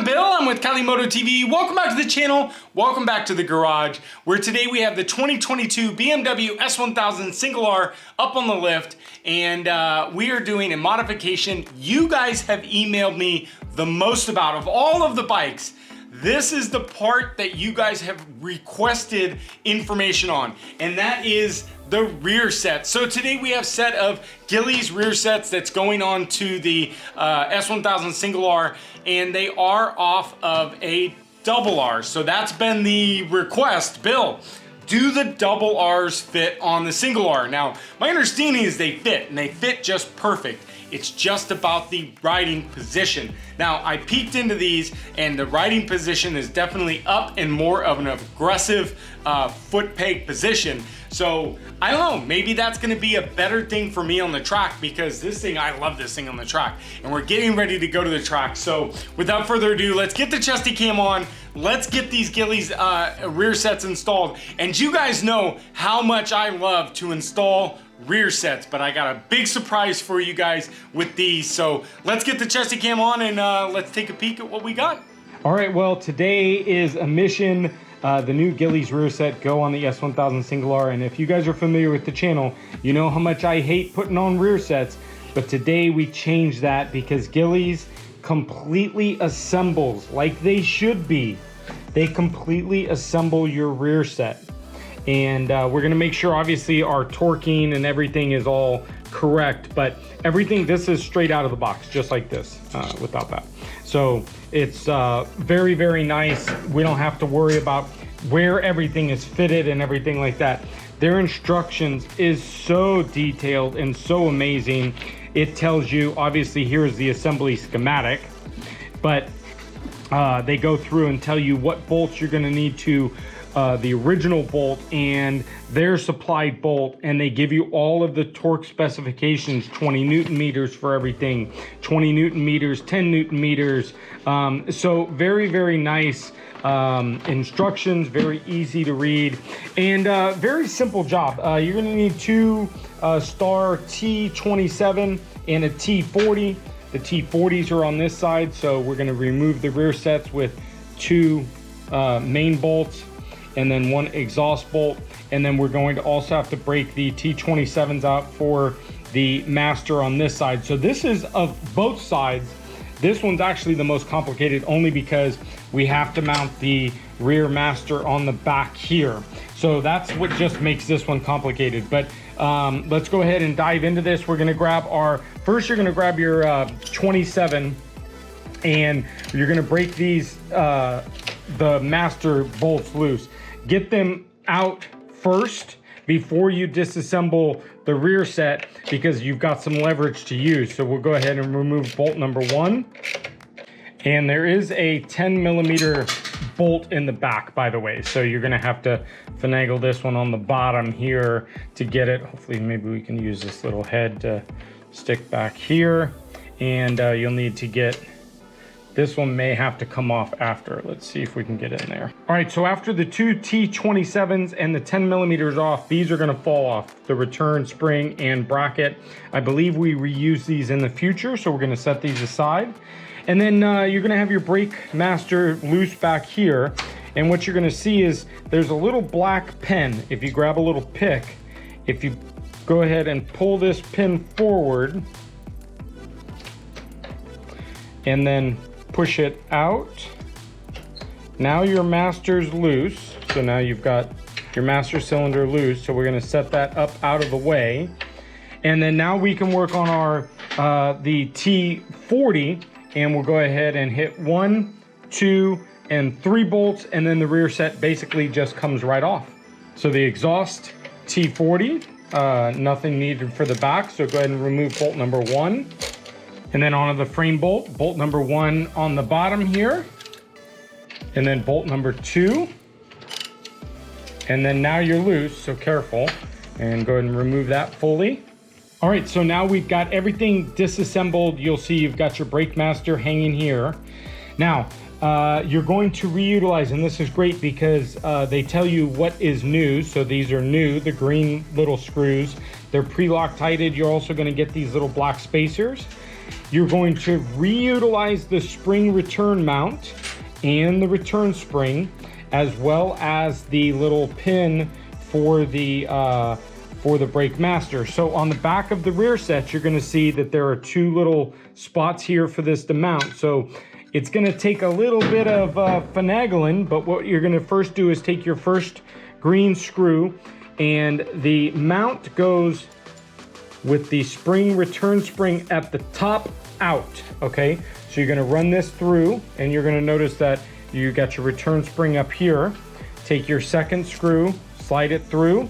I'm Bill, I'm with Cali Moto TV. Welcome back to the channel, welcome back to the garage, where today we have the 2022 BMW S1000 Single R up on the lift, and we are doing a modification you guys have emailed me the most about. Of all of the bikes, this is the part that you guys have requested information on, and that is the rear set. So today we have a set of Gilles rear sets that's going on to the S1000 Single R, and they are off of a double R. So that's been the request. Bill, do the double R's fit on the Single R? Now, my understanding is they fit, and they fit just perfect. It's just about the riding position. Now, I peeked into these, and the riding position is definitely up and more of an aggressive foot peg position. So, I don't know, maybe that's gonna be a better thing for me on the track, because this thing, I love this thing on the track, and we're getting ready to go to the track. So, without further ado, let's get the chesty cam on, let's get these Gilles rear sets installed. And you guys know how much I love to install rear sets, but I got a big surprise for you guys with these. So let's get the chesty cam on and let's take a peek at what we got. All right, well, today is a mission. The new Gilles rear set go on the S1000 Single R, and if you guys are familiar with the channel, you know how much I hate putting on rear sets, but today we changed that because Gilles completely assembles like they should be. They completely assemble your rear set. And we're gonna make sure, obviously, our torquing and everything is all correct, but everything, this is straight out of the box, just like this, without that. So it's very, very nice. We don't have to worry about where everything is fitted and everything like that. Their instructions is so detailed and so amazing. It tells you, obviously, here's the assembly schematic, but they go through and tell you what bolts you're gonna need to the original bolt and their supplied bolt, and they give you all of the torque specifications, 20 Newton meters for everything, 20 Newton meters, 10 Newton meters. So very, very nice instructions, very easy to read, and very simple job. You're gonna need two Star T27 and a T40. The T40s are on this side, so we're gonna remove the rear sets with two main bolts and then one exhaust bolt, and then we're going to also have to break the T27s out for the master on this side. So this is of both sides. This one's actually the most complicated, only because we have to mount the rear master on the back here. So that's what just makes this one complicated. But let's go ahead and dive into this. We're gonna grab first you're gonna grab your 27, and you're gonna break these, the master bolts loose. Get them out first before you disassemble the rear set, because you've got some leverage to use. So we'll go ahead and remove bolt number 1. And there is a 10mm bolt in the back, by the way. So you're gonna have to finagle this one on the bottom here to get it. Hopefully maybe we can use this little head to stick back here. And you'll need to get, this one may have to come off after. Let's see if we can get in there. All right, so after the two T27s and the 10mm off, these are gonna fall off, the return spring and bracket. I believe we reuse these in the future, so we're gonna set these aside. And then you're gonna have your brake master loose back here. And what you're gonna see is there's a little black pin. If you grab a little pick, if you go ahead and pull this pin forward, and then push it out. Now your master's loose. So now you've got your master cylinder loose. So we're gonna set that up out of the way. And then now we can work on our the T40, and we'll go ahead and hit 1, 2, and 3 bolts, and then the rear set basically just comes right off. So the exhaust T40, nothing needed for the back. So go ahead and remove bolt number 1. And then onto the frame bolt, bolt number 1 on the bottom here. And then bolt number 2. And then now you're loose, so careful. And go ahead and remove that fully. All right, so now we've got everything disassembled. You'll see you've got your brake master hanging here. Now, you're going to reutilize, and this is great because they tell you what is new. So these are new, the green little screws. They're pre-Loctited. You're also gonna get these little black spacers. you're going to reutilize the spring return mount and the return spring, as well as the little pin for the brake master. So on the back of the rear set, you're gonna see that there are two little spots here for this to mount. So it's gonna take a little bit of finagling, but what you're gonna first do is take your first green screw, and the mount goes with the spring return spring at the top out, okay? So you're gonna run this through, and you're gonna notice that you got your return spring up here. Take your second screw, slide it through,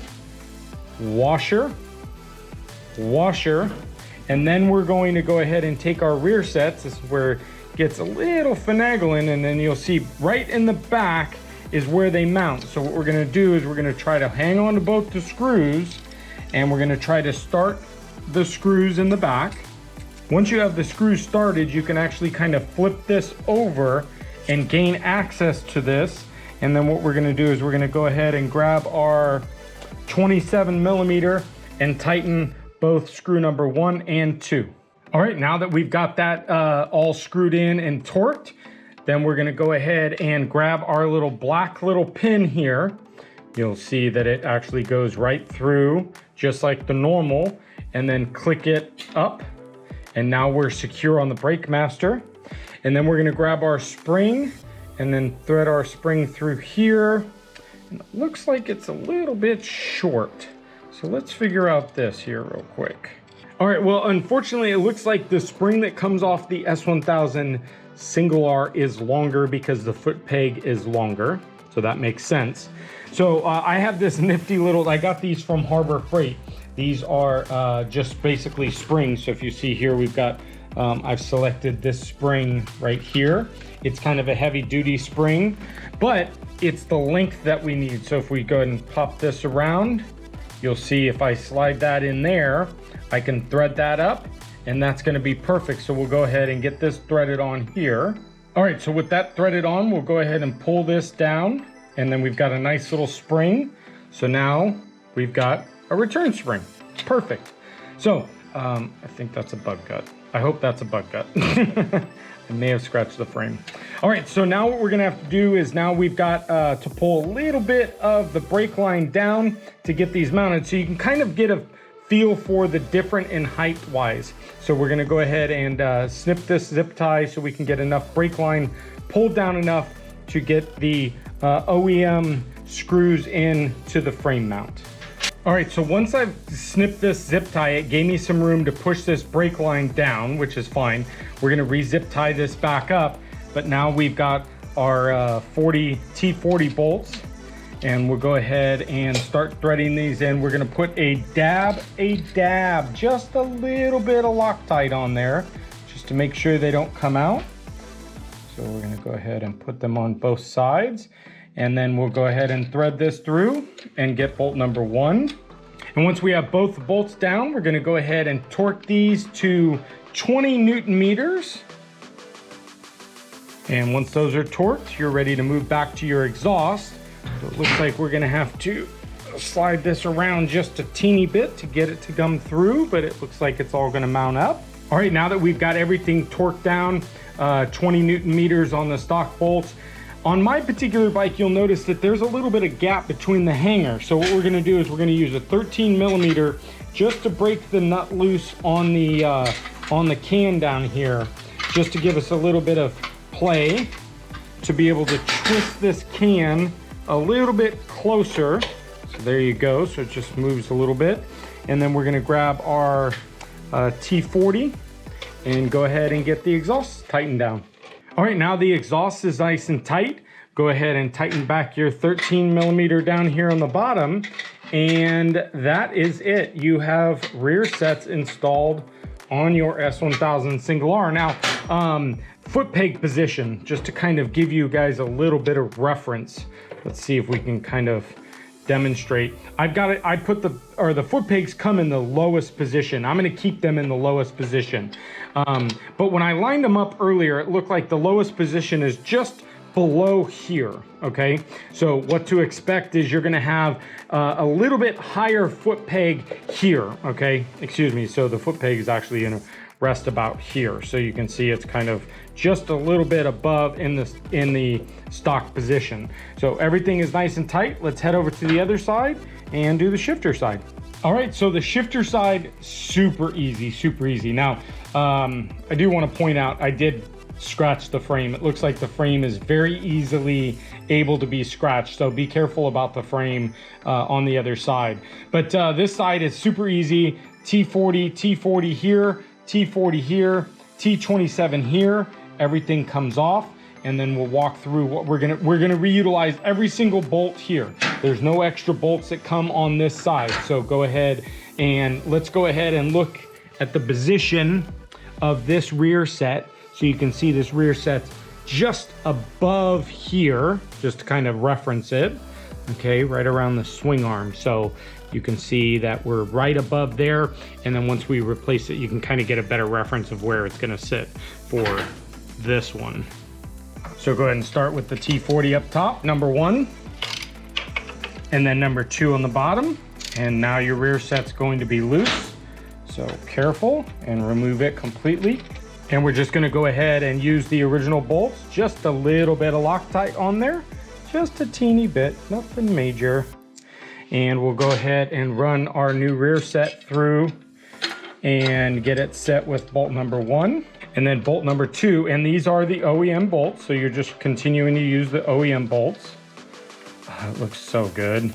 washer, washer, and then we're going to go ahead and take our rear sets. This is where it gets a little finagling, and then you'll see right in the back is where they mount. So what we're gonna do is we're gonna try to hang on to both the screws, and we're gonna try to start the screws in the back. Once you have the screws started, you can actually kind of flip this over and gain access to this. And then what we're gonna do is we're gonna go ahead and grab our 27mm and tighten both screw number 1 and 2. All right, now that we've got that all screwed in and torqued, then we're gonna go ahead and grab our black little pin here. You'll see that it actually goes right through, just like the normal, and then click it up. And now we're secure on the brake master. And then we're gonna grab our spring and then thread our spring through here. And it looks like it's a little bit short. So let's figure out this here real quick. All right, well, unfortunately, it looks like the spring that comes off the S1000 single R is longer because the foot peg is longer. So that makes sense. So I have this nifty little, I got these from Harbor Freight. These are just basically springs. So if you see here, we've got, I've selected this spring right here. It's kind of a heavy duty spring, but it's the length that we need. So if we go ahead and pop this around, you'll see if I slide that in there, I can thread that up, and that's gonna be perfect. So we'll go ahead and get this threaded on here. All right, so with that threaded on, we'll go ahead and pull this down, and then we've got a nice little spring. So now we've got a return spring. Perfect. So I think that's a bug gut. I hope that's a bug gut. I may have scratched the frame. All right, so now what we're gonna have to do is now we've got to pull a little bit of the brake line down to get these mounted, so you can kind of get a feel for the different in height wise. So we're gonna go ahead and snip this zip tie so we can get enough brake line pulled down enough to get the OEM screws in to the frame mount. All right, so once I've snipped this zip tie, it gave me some room to push this brake line down, which is fine. We're gonna re-zip tie this back up, but now we've got our T40 bolts, and we'll go ahead and start threading these in. We're gonna put a dab, just a little bit of Loctite on there, just to make sure they don't come out. So we're gonna go ahead and put them on both sides. And then we'll go ahead and thread this through and get bolt number 1. And once we have both bolts down, we're gonna go ahead and torque these to 20 Newton meters. And once those are torqued, you're ready to move back to your exhaust. So it looks like we're gonna have to slide this around just a teeny bit to get it to come through, but it looks like it's all gonna mount up. All right, now that we've got everything torqued down, 20 Newton meters on the stock bolts, on my particular bike, you'll notice that there's a little bit of gap between the hanger. So what we're gonna do is we're gonna use a 13mm just to break the nut loose on the can down here, just to give us a little bit of play to be able to twist this can a little bit closer. So there you go, so it just moves a little bit. And then we're gonna grab our T40 and go ahead and get the exhaust tightened down. All right, now the exhaust is nice and tight. Go ahead and tighten back your 13mm down here on the bottom, and that is it. You have rear sets installed on your S1000 single R. Now, foot peg position, just to kind of give you guys a little bit of reference. Let's see if we can kind of demonstrate. I've got it, I put the foot pegs come in the lowest position. I'm gonna keep them in the lowest position. But when I lined them up earlier, it looked like the lowest position is just below here, okay? So what to expect is you're gonna have a little bit higher foot peg here, okay? Excuse me, so the foot peg is actually in a rest about here. So you can see it's kind of just a little bit above in the stock position. So everything is nice and tight. Let's head over to the other side and do the shifter side. All right, so the shifter side, super easy, super easy. Now, I do want to point out, I did scratch the frame. It looks like the frame is very easily able to be scratched, so be careful about the frame on the other side. But this side is super easy. T40, T40 here, T40 here, T27 here. Everything comes off, and then we'll walk through what we're gonna reutilize every single bolt here. There's no extra bolts that come on this side. So go ahead and let's go ahead and look at the position of this rear set. So you can see this rear set just above here, just to kind of reference it, okay, right around the swing arm. So you can see that we're right above there, and then once we replace it, you can kind of get a better reference of where it's gonna sit for this one. So go ahead and start with the T40 up top, number 1, and then number 2 on the bottom. And now your rear set's going to be loose, so careful, and remove it completely. And we're just gonna go ahead and use the original bolts, just a little bit of Loctite on there, just a teeny bit, nothing major. And we'll go ahead and run our new rear set through and get it set with bolt number 1 and then bolt number 2. And these are the OEM bolts, so you're just continuing to use the OEM bolts. Oh, it looks so good.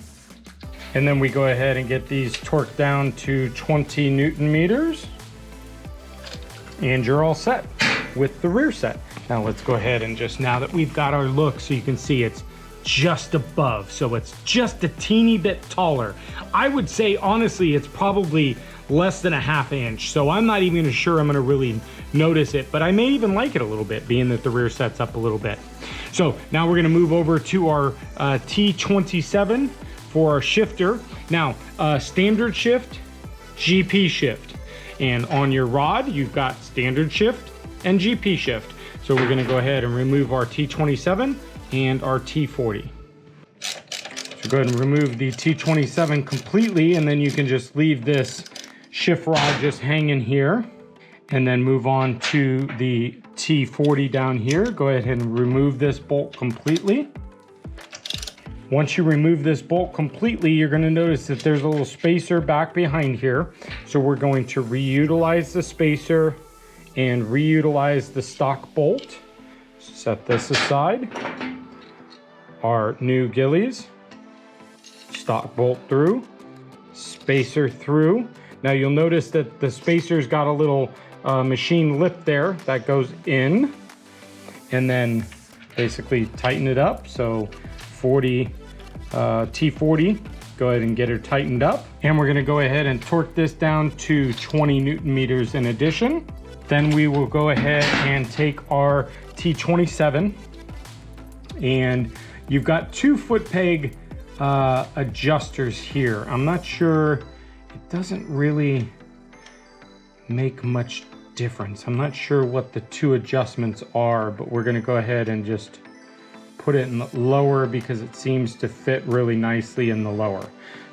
And then we go ahead and get these torqued down to 20 Newton meters. And you're all set with the rear set. Now let's go ahead and just, now that we've got our look, so you can see it's just above, so it's just a teeny bit taller. I would say honestly it's probably less than a ½ inch, so I'm not even sure I'm gonna really notice it, but I may even like it a little bit, being that the rear set's up a little bit. So now we're gonna move over to our T27 for our shifter. Now standard shift, GP shift, and on your rod you've got standard shift and GP shift. So we're gonna go ahead and remove our T27 and our T40. So go ahead and remove the T27 completely, and then you can just leave this shift rod just hanging here, and then move on to the T40 down here. Go ahead and remove this bolt completely. Once you remove this bolt completely, you're going to notice that there's a little spacer back behind here. So we're going to reutilize the spacer and reutilize the stock bolt. Set this aside. Our new Gilles, stock bolt through, spacer through. Now you'll notice that the spacer's got a little machine lip there that goes in, and then basically tighten it up. So T40, go ahead and get her tightened up. And we're gonna go ahead and torque this down to 20 Newton meters in addition. Then we will go ahead and take our T27, and you've got 2 foot peg adjusters here. I'm not sure, it doesn't really make much difference. I'm not sure what the 2 adjustments are, but we're gonna go ahead and just put it in the lower because it seems to fit really nicely in the lower.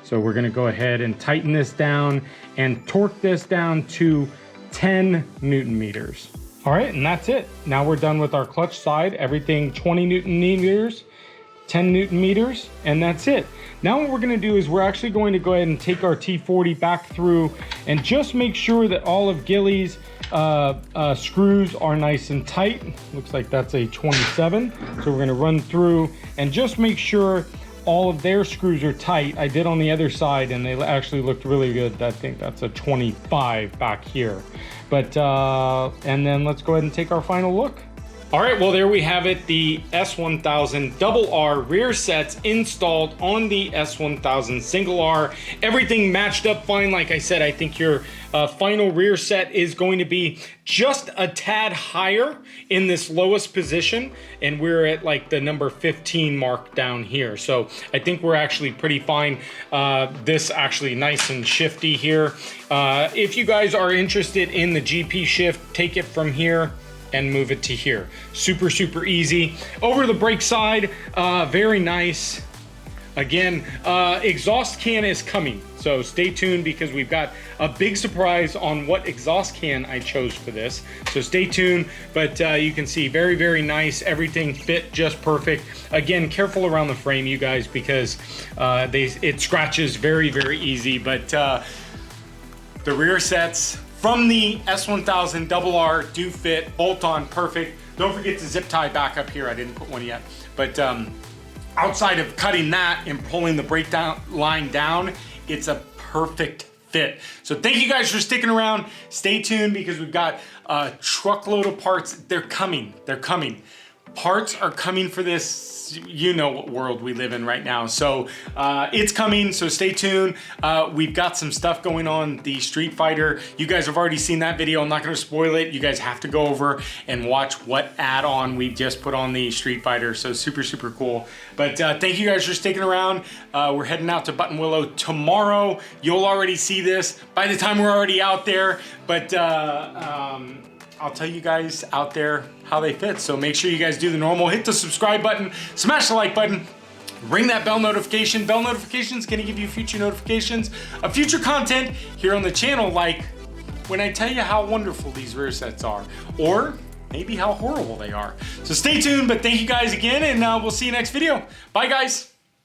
So we're gonna go ahead and tighten this down and torque this down to 10 Newton meters. All right, and that's it. Now we're done with our clutch side. Everything 20 Newton meters, 10 Newton meters, and that's it. Now what we're gonna do is we're actually going to go ahead and take our T40 back through and just make sure that all of Gilles' screws are nice and tight. Looks like that's a 27. So we're gonna run through and just make sure all of their screws are tight. I did on the other side and they actually looked really good. I think that's a 25 back here. But, and then let's go ahead and take our final look. All right, well, there we have it. The S1000 double R rear sets installed on the S1000 single R. Everything matched up fine. Like I said, I think your final rear set is going to be just a tad higher in this lowest position. And we're at like the number 15 mark down here. So I think we're actually pretty fine. This actually nice and shifty here. If you guys are interested in the GP shift, take it from here and move it to here. Super, super easy. Over the brake side, very nice. Again, exhaust can is coming, so stay tuned because we've got a big surprise on what exhaust can I chose for this. So stay tuned, but you can see very, very nice. Everything fit just perfect. Again, careful around the frame, you guys, because it scratches very, very easy. But the rear sets from the S1000RR do fit, bolt on, perfect. Don't forget to zip tie back up here. I didn't put one yet, but outside of cutting that and pulling the breakdown line down, it's a perfect fit. So thank you guys for sticking around. Stay tuned because we've got a truckload of parts. They're coming. They're coming. Parts are coming for this. You know what world we live in right now. So it's coming, so stay tuned. We've got some stuff going on the Street Fighter. You guys have already seen that video. I'm not gonna spoil it. You guys have to go over and watch what add-on we just put on the Street Fighter. So super, super cool. But thank you guys for sticking around. We're heading out to Button Willow tomorrow. You'll already see this by the time we're already out there. But I'll tell you guys out there how they fit. So make sure you guys do the normal. Hit the subscribe button, smash the like button, ring that bell notification. Bell notification is gonna give you future notifications of future content here on the channel, like when I tell you how wonderful these rear sets are, or maybe how horrible they are. So stay tuned, but thank you guys again, and we'll see you next video. Bye, guys.